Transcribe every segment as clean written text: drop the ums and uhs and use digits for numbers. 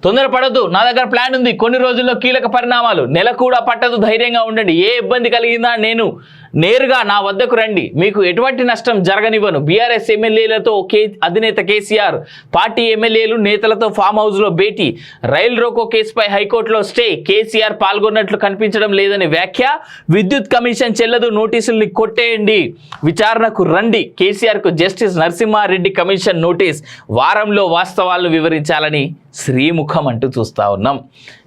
తొందరపడద్దు, నా దగ్గర ప్లాన్ ఉంది, కొన్ని రోజుల్లో కీలక పరిణామాలు, నెల కూడా పట్టదు, ధైర్యంగా ఉండండి, ఏ ఇబ్బంది కలిగినా నేరుగా నా వద్దకు రండి, మీకు ఎటువంటి నష్టం జరగనివ్వను. బీఆర్ఎస్ ఎమ్మెల్యేలతో అధినేత కేసీఆర్, పార్టీ ఎమ్మెల్యేలు నేతలతో ఫామ్ హౌస్లో భేటీ, రైల్ రోకో కేసుపై హైకోర్టులో స్టే, కేసీఆర్ పాల్గొన్నట్లు కనిపించడం లేదని వ్యాఖ్య, విద్యుత్ కమిషన్ చెల్లదు, నోటీసుల్ని కొట్టేయండి, విచారణకు రండి, కేసీఆర్కు జస్టిస్ నరసింహారెడ్డి కమిషన్ నోటీస్, వారంలో వాస్తవాలను వివరించాలని శ్రీముఖం అంటూ చూస్తూ ఉన్నాం.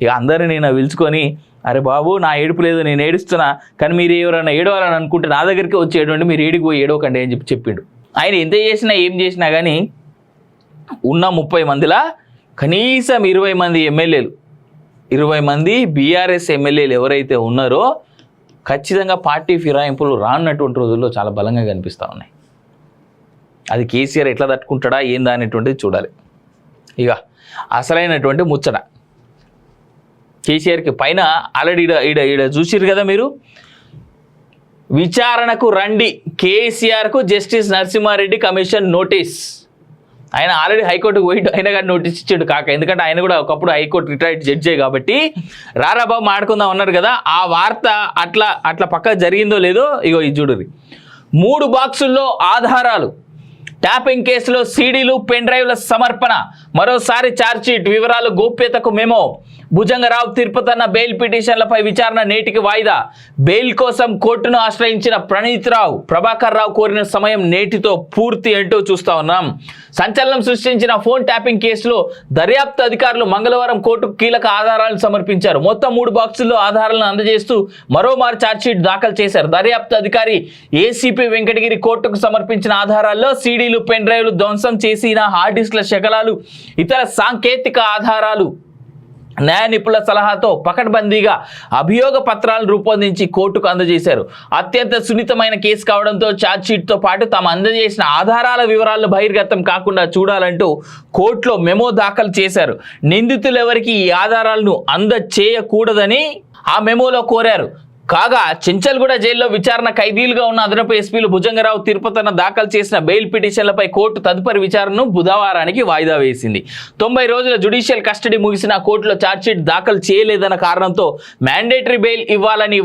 ఇక అందరినీ నేను పిలుచుకొని, అరే బాబు నా ఏడుపు లేదు, నేను ఏడుస్తున్నా, కానీ మీరు ఎవరైనా ఏడవాలని అనుకుంటే నా దగ్గరికి వచ్చి ఏడవండి, మీరు ఏడికి పోయి ఏడవకండి అని చెప్పిండు. ఆయన ఎంత చేసినా ఏం చేసినా కానీ ఉన్న 30 మందిలా కనీసం 20 మంది ఎమ్మెల్యేలు, 20 మంది బీఆర్ఎస్ ఎమ్మెల్యేలు ఎవరైతే ఉన్నారో ఖచ్చితంగా పార్టీ ఫిరాయింపులు రానున్నటువంటి రోజుల్లో చాలా బలంగా కనిపిస్తూ ఉన్నాయి. అది కేసీఆర్ ఎట్లా తట్టుకుంటాడా ఏందా అనేటువంటిది చూడాలి. ఇక అసలైనటువంటి ముచ్చట, కేసీఆర్కి పైన ఆల్రెడీ ఈడ చూసిరు కదా మీరు, విచారణకు రండి, కేసీఆర్కు జస్టిస్ నరసింహారెడ్డి కమిషన్ నోటీస్. ఆయన ఆల్రెడీ హైకోర్టుకు పోయి అయినా కానీ నోటీస్ ఇచ్చాడు కాక, ఎందుకంటే ఆయన కూడా ఒకప్పుడు హైకోర్టు రిటైర్డ్ జడ్జే కాబట్టి రారాబాబు మాడుకుందాం అన్నారు కదా. ఆ వార్త అట్లా పక్క జరిగిందో లేదో ఇగో ఇది చూడుర్రి. 3 బాక్సుల్లో ఆధారాలు, ట్యాపింగ్ కేసులో సీడీలు, పెన్ డ్రైవ్ల సమర్పణ, మరోసారి ఛార్జ్షీట్, వివరాలు గోప్యతకు మెమో, భుజంగరావు తిరుపతన్న బెయిల్ పిటిషన్లపై విచారణ నేటికి వాయిదా, బెయిల్ కోసం కోర్టును ఆశ్రయించిన ప్రణీత్ రావు, ప్రభాకర్ రావు కోరిన సమయం నేటితో పూర్తి అంటూ చూస్తా ఉన్నాం. సంచలనం సృష్టించిన ఫోన్ ట్యాపింగ్ కేసులో దర్యాప్తు అధికారులు మంగళవారం కోర్టుకు కీలక ఆధారాలను సమర్పించారు. మొత్తం 3 బాక్సుల్లో ఆధారాలను అందజేస్తూ మరోమారు ఛార్జ్షీట్ దాఖలు చేశారు. దర్యాప్తు అధికారి ఏసీపీ వెంకటగిరి కోర్టుకు సమర్పించిన ఆధారాల్లో సీడీలు, పెన్ డ్రైవ్లు, ధ్వంసం చేసిన హార్డ్ డిస్క్ల శకలాలు, ఇతర సాంకేతిక ఆధారాలు, న్యాయ నిపుణుల సలహాతో పకడ్బందీగా అభియోగ పత్రాలను రూపొందించి కోర్టుకు అందజేశారు. అత్యంత సున్నితమైన కేసు కావడంతో ఛార్జ్షీట్తో పాటు తాము అందజేసిన ఆధారాల వివరాలను బహిర్గతం కాకుండా చూడాలంటూ కోర్టులో మెమో దాఖలు చేశారు. నిందితులెవరికి ఈ ఆధారాలను అందచేయకూడదని ఆ మెమోలో కోరారు. కాగా చెంచల్గూడ జైల్లో విచారణ ఖైదీలుగా ఉన్న అదనపు ఎస్పీలు భుజంగరావు, తిరుపతన్న దాఖలు చేసిన బెయిల్ పిటిషన్లపై కోర్టు తదుపరి విచారణను బుధవారానికి వాయిదా వేసింది. 90 రోజుల జ్యుడిషియల్ కస్టడీ ముగిసిన కోర్టులో ఛార్జ్షీట్ దాఖలు చేయలేదన్న కారణంతో మ్యాండేటరీ బెయిల్ ఇవ్వాలని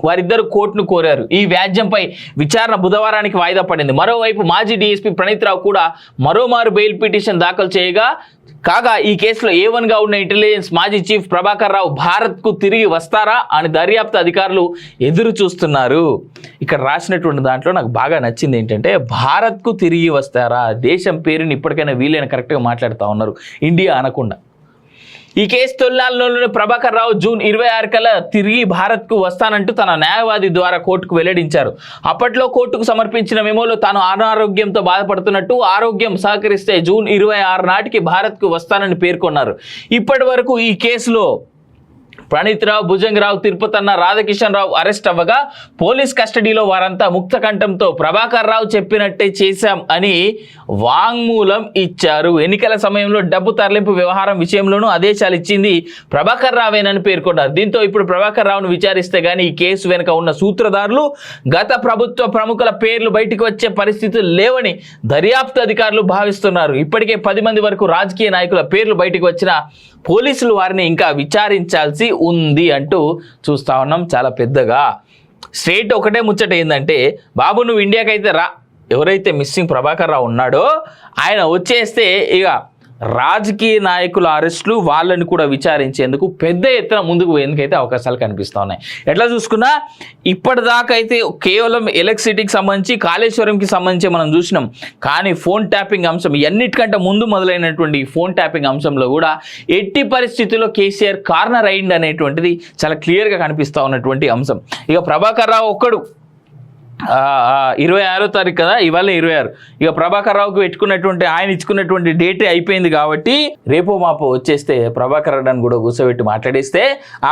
వారిద్దరు కోర్టును కోరారు. ఈ వ్యాజ్యంపై విచారణ బుధవారానికి వాయిదా పడింది. మరోవైపు మాజీ డీఎస్పీ ప్రణీత్ రావు కూడా మరోమారు బెయిల్ పిటిషన్ దాఖలు చేయగా, కాగా ఈ కేసులో A1గా ఉన్న ఇంటెలిజెన్స్ మాజీ చీఫ్ ప్రభాకర్ రావు భారత్కు తిరిగి వస్తారా అని దర్యాప్తు అధికారులు ఎదురు చూస్తున్నారు. ఇక్కడ రాసినటువంటి దాంట్లో నాకు బాగా నచ్చింది ఏంటంటే, భారత్కు తిరిగి వస్తారా, దేశం పేరుని ఇప్పటికైనా వీలైన కరెక్ట్గా మాట్లాడుతూ ఉన్నారు, ఇండియా అనకుండా. ఈ కేసు తొలినాళ్ళలోనే ప్రభాకర్ రావు జూన్ 26 కల్లా తిరిగి భారత్కు వస్తానంటూ తన న్యాయవాది ద్వారా కోర్టుకు వెల్లడించారు. అప్పట్లో కోర్టుకు సమర్పించిన మెమోలో తాను అనారోగ్యంతో బాధపడుతున్నట్టు, ఆరోగ్యం సహకరిస్తే జూన్ 26 నాటికి భారత్కు వస్తానని పేర్కొన్నారు. ఇప్పటి వరకు ఈ కేసులో ప్రణీత్ రావు, భుజంగరావు, తిరుపతన్న, రాధాకిషన్ రావు అరెస్ట్ అవ్వగా పోలీస్ కస్టడీలో వారంతా ముక్త కంఠంతో ప్రభాకర్ రావు చెప్పినట్టే చేశాం అని వాంగ్మూలం ఇచ్చారు. ఎన్నికల సమయంలో డబ్బు తరలింపు వ్యవహారం విషయంలోనూ ఆదేశాలు ఇచ్చింది ప్రభాకర్ రావేనని పేర్కొన్నారు. దీంతో ఇప్పుడు ప్రభాకర్ రావును విచారిస్తే గానీ ఈ కేసు వెనుక ఉన్న సూత్రధారులు, గత ప్రభుత్వ ప్రముఖుల పేర్లు బయటకు వచ్చే పరిస్థితులు లేవని దర్యాప్తు అధికారులు భావిస్తున్నారు. ఇప్పటికే 10 మంది వరకు రాజకీయ నాయకుల పేర్లు బయటకు వచ్చిన పోలీసులు వారిని ఇంకా విచారించాల్సి ఉంది అంటూ చూస్తా ఉన్నాం. చాలా పెద్దగా స్ట్రేట్ ఒకటే ముచ్చట ఏంటంటే, బాబు నువ్వు ఇండియాకైతే రా, ఎవరైతే మిస్సింగ్ ప్రభాకర్ రావు ఉన్నాడో ఆయన వచ్చేస్తే ఇక రాజకీయ నాయకుల అరెస్టులు వాళ్ళని కూడా విచారించేందుకు పెద్ద ఎత్తున ముందుకు పోయేందుకైతే అవకాశాలు కనిపిస్తూ ఉన్నాయి. ఎట్లా చూసుకున్నా ఇప్పటిదాకా అయితే కేవలం ఎలక్ట్రిసిటీకి సంబంధించి, కాళేశ్వరంకి సంబంధించి మనం చూసినాం. కానీ ఫోన్ ట్యాపింగ్ అంశం, ఎన్నిటికంటే ముందు మొదలైనటువంటి ఫోన్ ట్యాపింగ్ అంశంలో కూడా ఎట్టి పరిస్థితుల్లో కేసీఆర్ కార్నర్ అయింది అనేటువంటిది చాలా క్లియర్గా కనిపిస్తూ ఉన్నటువంటి అంశం. ఇక ప్రభాకర్ రావు ఒక్కడు 26వ తారీఖు కదా, ఇవాళ 26. ఇక ప్రభాకర్ రావుకి పెట్టుకున్నటువంటి ఆయన ఇచ్చుకున్నటువంటి డేటే అయిపోయింది కాబట్టి రేపో మాపో వచ్చేస్తే ప్రభాకర్ రావుని కూడా కూర్చోబెట్టి మాట్లాడిస్తే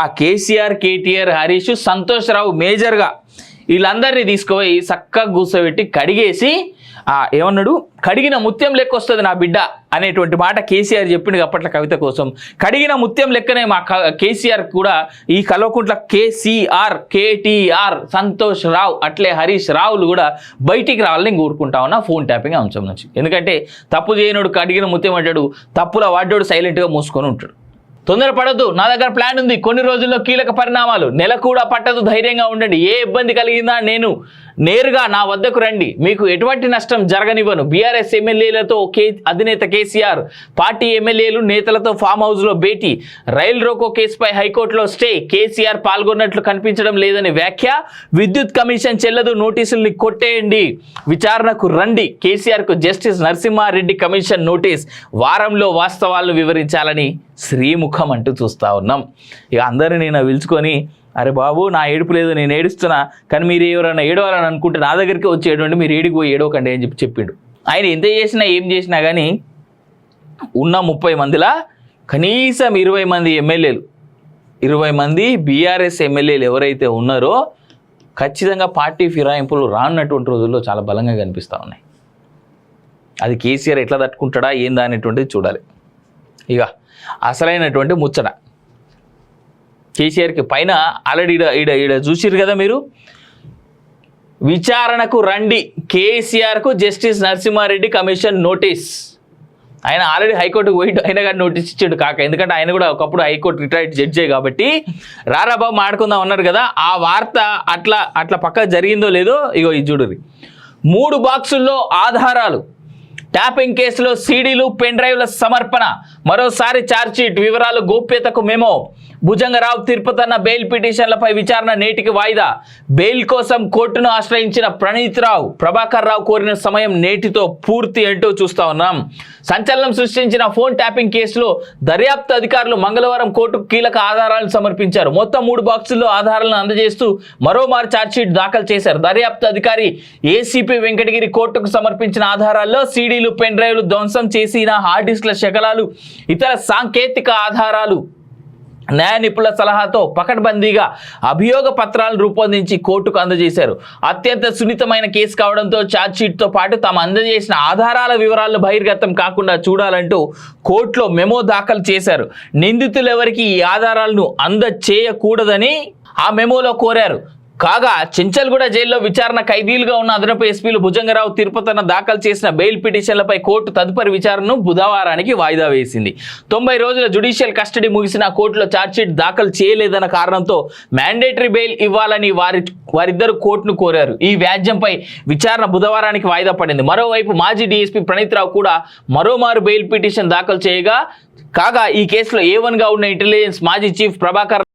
ఆ కేసీఆర్, కేటీఆర్, హరీష్, సంతోష్ రావు మేజర్గా వీళ్ళందరినీ తీసుకుపోయి చక్కగా కూర్చోబెట్టి కడిగేసి ఏమన్నాడు, కడిగిన ముత్యం లెక్క వస్తుంది నా బిడ్డ అనేటువంటి మాట కేసీఆర్ చెప్పిండు అప్పట్లో కవిత కోసం. కడిగిన ముత్యం లెక్కనే మా కేసీఆర్ కూడా ఈ కల్వకుంట్ల కేసీఆర్, కేటీఆర్, సంతోష్ రావు అట్లే హరీష్ రావులు కూడా బయటికి రావాలని కోరుకుంటా ఉన్నా ఫోన్ ట్యాపింగ్ అంశం నుంచి. ఎందుకంటే తప్పు చేయనోడు కడిగిన ముత్యం అంటాడు, తప్పుల వాడ్డోడు సైలెంట్గా మూసుకొని ఉంటాడు. తొందరపడద్దు, నా దగ్గర ప్లాన్ ఉంది, కొన్ని రోజుల్లో కీలక పరిణామాలు, నెల కూడా పట్టదు, ధైర్యంగా ఉండండి, ఏ ఇబ్బంది కలిగిందా నేను నేరుగా నా వద్దకు రండి, మీకు ఎటువంటి నష్టం జరగనివ్వను. బీఆర్ఎస్ ఎమ్మెల్యేలతో అధినేత కేసీఆర్, పార్టీ ఎమ్మెల్యేలు నేతలతో ఫామ్ హౌస్లో భేటీ, రైల్ రోకో కేసుపై హైకోర్టులో స్టే, కేసీఆర్ పాల్గొన్నట్లు కనిపించడం లేదని వ్యాఖ్య, విద్యుత్ కమిషన్ చెల్లదు, నోటీసుల్ని కొట్టేయండి, విచారణకు రండి, కేసీఆర్కు జస్టిస్ నరసింహారెడ్డి కమిషన్ నోటీస్, వారంలో వాస్తవాలను వివరించాలని శ్రీముఖం అంటూ చూస్తూ ఉన్నాం. ఇక అందరినీ నేను పిలుచుకొని, అరే బాబు నా ఏడుపు లేదు, నేను ఏడుస్తున్నా, కానీ మీరు ఎవరైనా ఏడవాలని అనుకుంటే నా దగ్గరికి వచ్చి ఏడవండి, మీరు ఏడికి పోయి ఏడవకండి అని చెప్పిండు. ఆయన ఎంత చేసినా ఏం చేసినా కానీ ఉన్న 30 మందిలా కనీసం 20 మంది ఎమ్మెల్యేలు, 20 మంది బీఆర్ఎస్ ఎమ్మెల్యేలు ఎవరైతే ఉన్నారో ఖచ్చితంగా పార్టీ ఫిరాయింపులు రానున్నటువంటి రోజుల్లో చాలా బలంగా కనిపిస్తూ ఉన్నాయి. అది కేసీఆర్ ఎట్లా తట్టుకుంటాడా ఏందా అనేటువంటిది చూడాలి. ఇక అసలైనటువంటి ముచ్చట, కేసీఆర్కి పైన ఆల్రెడీ ఈడ చూసిరు కదా మీరు, విచారణకు రండి, కేసీఆర్కు జస్టిస్ నరసింహారెడ్డి కమిషన్ నోటీస్. ఆయన ఆల్రెడీ హైకోర్టుకు పోయి అయినా కానీ నోటీస్ ఇచ్చాడు కాక, ఎందుకంటే ఆయన కూడా ఒకప్పుడు హైకోర్టు రిటైర్డ్ జడ్జే కాబట్టి రారాబాబు మాడుకుందాం అన్నారు కదా, ఆ వార్త అట్లా పక్క జరిగిందో లేదో ఇగో ఇది చూడుర్రి. 3 బాక్సుల్లో ఆధారాలు, ట్యాపింగ్ కేసులో సీడీలు, పెన్ డ్రైవ్ల సమర్పణ, మరోసారి ఛార్జ్షీట్, వివరాలు గోప్యతకు మెమో, భుజంగరావు తిరుపతన్న బెయిల్ పిటిషన్లపై విచారణ నేటికి వాయిదా, బెయిల్ కోసం కోర్టును ఆశ్రయించిన ప్రణీత్ రావు, ప్రభాకర్ రావు కోరిన సమయం నేటితో పూర్తి అంటూ చూస్తా ఉన్నాం. సంచలనం సృష్టించిన ఫోన్ ట్యాపింగ్ కేసులో దర్యాప్తు అధికారులు మంగళవారం కోర్టుకు కీలక ఆధారాలను సమర్పించారు. మొత్తం 3 బాక్సుల్లో ఆధారాలను అందజేస్తూ మరోమారు ఛార్జ్షీట్ దాఖలు చేశారు. దర్యాప్తు అధికారి ఏసీపీ వెంకటగిరి కోర్టుకు సమర్పించిన ఆధారాల్లో సీడీలు, పెన్ డ్రైవ్లు, ధ్వంసం చేసిన హార్డ్ డిస్క్ల శకలాలు, ఇతర సాంకేతిక ఆధారాలు, న్యాయ నిపుణుల సలహాతో పకడ్బందీగా అభియోగ పత్రాలను రూపొందించి కోర్టుకు అందజేశారు. అత్యంత సున్నితమైన కేసు కావడంతో ఛార్జ్షీట్తో పాటు తాము అందజేసిన ఆధారాల వివరాలను బహిర్గతం కాకుండా చూడాలంటూ కోర్టులో మెమో దాఖలు చేశారు. నిందితులు ఎవరికి ఈ ఆధారాలను అందజేయకూడదని ఆ మెమోలో కోరారు. కాగా చెంచల్గూడ జైల్లో విచారణ ఖైదీలుగా ఉన్న అదనపు ఎస్పీలు భుజంగరావు, తిరుపతన్న దాఖలు చేసిన బెయిల్ పిటిషన్లపై కోర్టు తదుపరి విచారణను బుధవారానికి వాయిదా వేసింది. 90 రోజుల జ్యుడిషియల్ కస్టడీ ముగిసిన కోర్టులో ఛార్జ్షీట్ దాఖలు చేయలేదన్న కారణంతో మ్యాండేటరీ బెయిల్ ఇవ్వాలని వారిద్దరు కోర్టును కోరారు. ఈ వ్యాజ్యంపై విచారణ బుధవారానికి వాయిదా పడింది. మరోవైపు మాజీ డీఎస్పీ ప్రణీత్ రావు కూడా మరోమారు బెయిల్ పిటిషన్ దాఖలు చేయగా, కాగా ఈ కేసులో A1గా ఉన్న ఇంటెలిజెన్స్ మాజీ చీఫ్ ప్రభాకర్